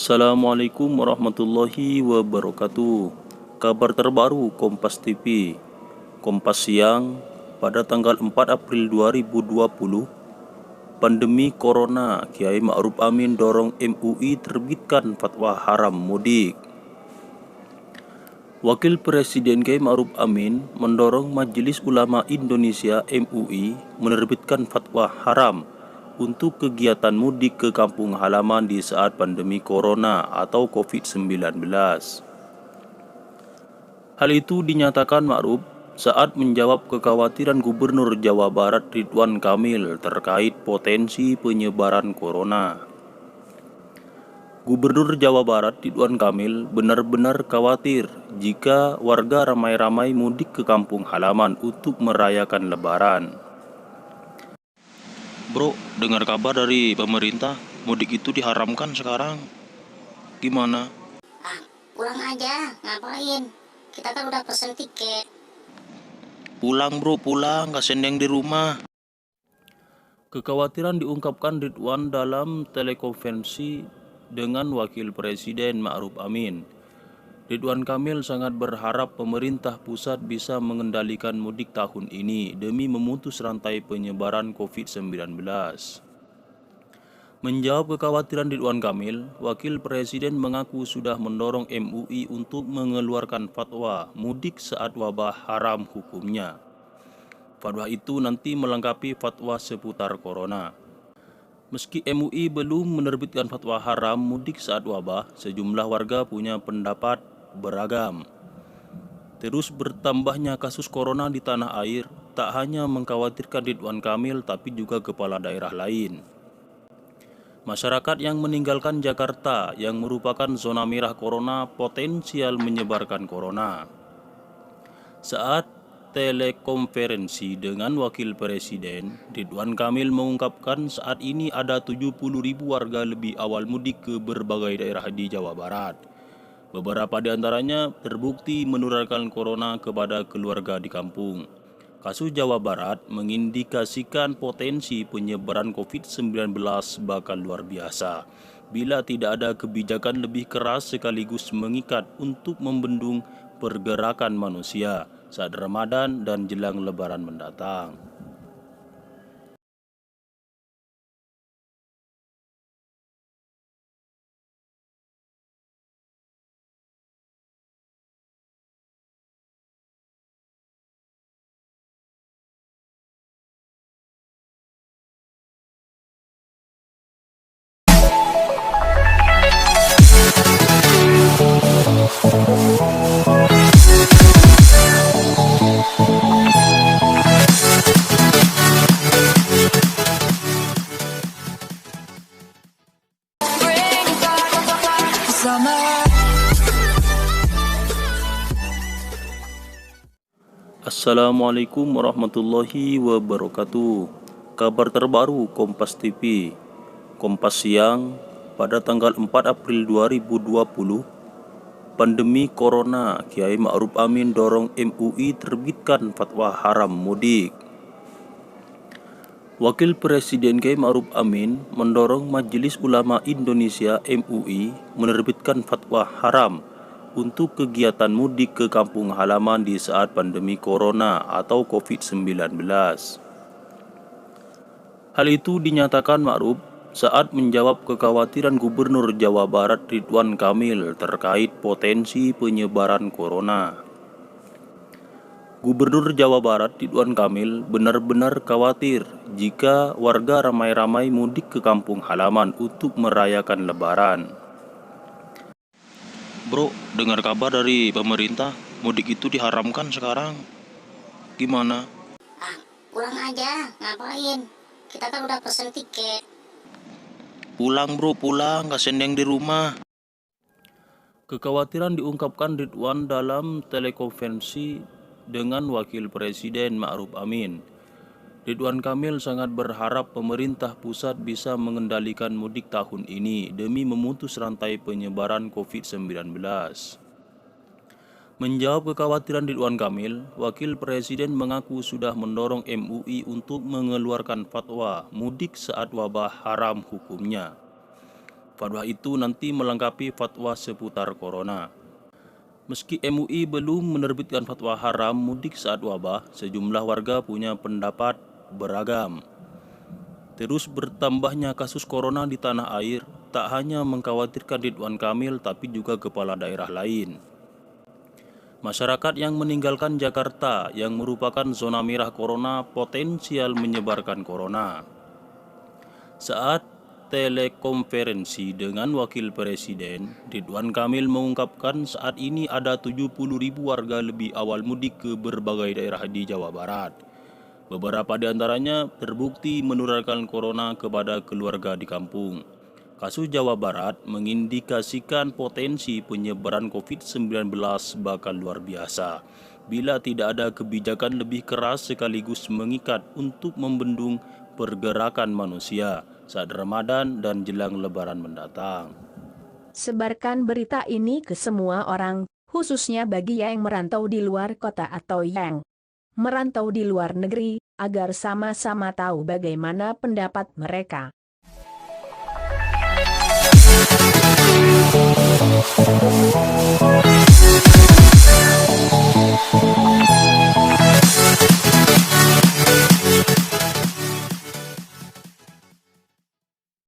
Assalamualaikum warahmatullahi wabarakatuh. Kabar terbaru Kompas TV, Kompas Siang, pada tanggal 4 April 2020. Pandemi Corona, Kiai Ma'ruf Amin dorong MUI terbitkan fatwa haram mudik. Wakil Presiden Kiai Ma'ruf Amin mendorong Majelis Ulama Indonesia MUI menerbitkan fatwa haram untuk kegiatan mudik ke kampung halaman di saat pandemi Corona atau COVID-19. Hal itu dinyatakan Ma'ruf saat menjawab kekhawatiran Gubernur Jawa Barat Ridwan Kamil terkait potensi penyebaran Corona. Gubernur Jawa Barat Ridwan Kamil benar-benar khawatir jika warga ramai-ramai mudik ke kampung halaman untuk merayakan Lebaran. Bro, dengar kabar dari pemerintah, mudik itu diharamkan sekarang. Gimana? Pulang aja, ngapain? Kita kan udah pesen tiket. Pulang bro, pulang, gak sendeng di rumah. Kekhawatiran diungkapkan Ridwan dalam telekonferensi dengan Wakil Presiden Ma'ruf Amin. Ridwan Kamil sangat berharap pemerintah pusat bisa mengendalikan mudik tahun ini demi memutus rantai penyebaran COVID-19. Menjawab kekhawatiran Ridwan Kamil, Wakil Presiden mengaku sudah mendorong MUI untuk mengeluarkan fatwa mudik saat wabah haram hukumnya. Fatwa itu nanti melengkapi fatwa seputar Corona. Meski MUI belum menerbitkan fatwa haram mudik saat wabah, sejumlah warga punya pendapat beragam. Terus bertambahnya kasus Corona di tanah air tak hanya mengkhawatirkan Ridwan Kamil tapi juga kepala daerah lain. Masyarakat yang meninggalkan Jakarta yang merupakan zona merah Corona potensial menyebarkan Corona. Saat telekonferensi dengan Wakil Presiden, Ridwan Kamil mengungkapkan saat ini ada 70.000 warga lebih awal mudik ke berbagai daerah di Jawa Barat. Beberapa di antaranya terbukti menularkan Corona kepada keluarga di kampung. Kasus Jawa Barat mengindikasikan potensi penyebaran COVID-19 bakal luar biasa bila tidak ada kebijakan lebih keras sekaligus mengikat untuk membendung pergerakan manusia saat Ramadan dan jelang Lebaran mendatang. Assalamualaikum warahmatullahi wabarakatuh. Kabar terbaru Kompas TV, Kompas Siang, pada tanggal 4 April 2020. Pandemi Corona, Kiai Ma'ruf Amin dorong MUI terbitkan fatwa haram mudik. Wakil Presiden Kiai Ma'ruf Amin mendorong Majelis Ulama Indonesia MUI menerbitkan fatwa haram untuk kegiatan mudik ke kampung halaman di saat pandemi Corona atau COVID-19. Hal itu dinyatakan Ma'ruf saat menjawab kekhawatiran Gubernur Jawa Barat Ridwan Kamil terkait potensi penyebaran Corona. Gubernur Jawa Barat Ridwan Kamil benar-benar khawatir jika warga ramai-ramai mudik ke kampung halaman untuk merayakan Lebaran. Bro, dengar kabar dari pemerintah, mudik itu diharamkan sekarang. Gimana? Pulang aja, ngapain? Kita kan udah pesen tiket. Pulang bro, pulang, gak sendeng di rumah. Kekhawatiran diungkapkan Ridwan dalam telekonferensi dengan Wakil Presiden Ma'ruf Amin. Ridwan Kamil sangat berharap pemerintah pusat bisa mengendalikan mudik tahun ini demi memutus rantai penyebaran COVID-19. Menjawab kekhawatiran Ridwan Kamil, Wakil Presiden mengaku sudah mendorong MUI untuk mengeluarkan fatwa mudik saat wabah haram hukumnya. Fatwa itu nanti melengkapi fatwa seputar corona. Meski MUI belum menerbitkan fatwa haram mudik saat wabah, sejumlah warga punya pendapat beragam. Terus bertambahnya kasus corona di tanah air tak hanya mengkhawatirkan Ridwan Kamil tapi juga kepala daerah lain. Masyarakat yang meninggalkan Jakarta yang merupakan zona merah corona potensial menyebarkan corona. Saat telekonferensi dengan Wakil Presiden, Ridwan Kamil mengungkapkan saat ini ada 70.000 warga lebih awal mudik ke berbagai daerah di Jawa Barat. Beberapa di antaranya terbukti menularkan corona kepada keluarga di kampung. Kasus Jawa Barat mengindikasikan potensi penyebaran COVID-19 bakal luar biasa bila tidak ada kebijakan lebih keras sekaligus mengikat untuk membendung pergerakan manusia saat Ramadan dan jelang Lebaran mendatang. Sebarkan berita ini ke semua orang, khususnya bagi yang merantau di luar kota atau yang merantau di luar negeri, agar sama-sama tahu bagaimana pendapat mereka.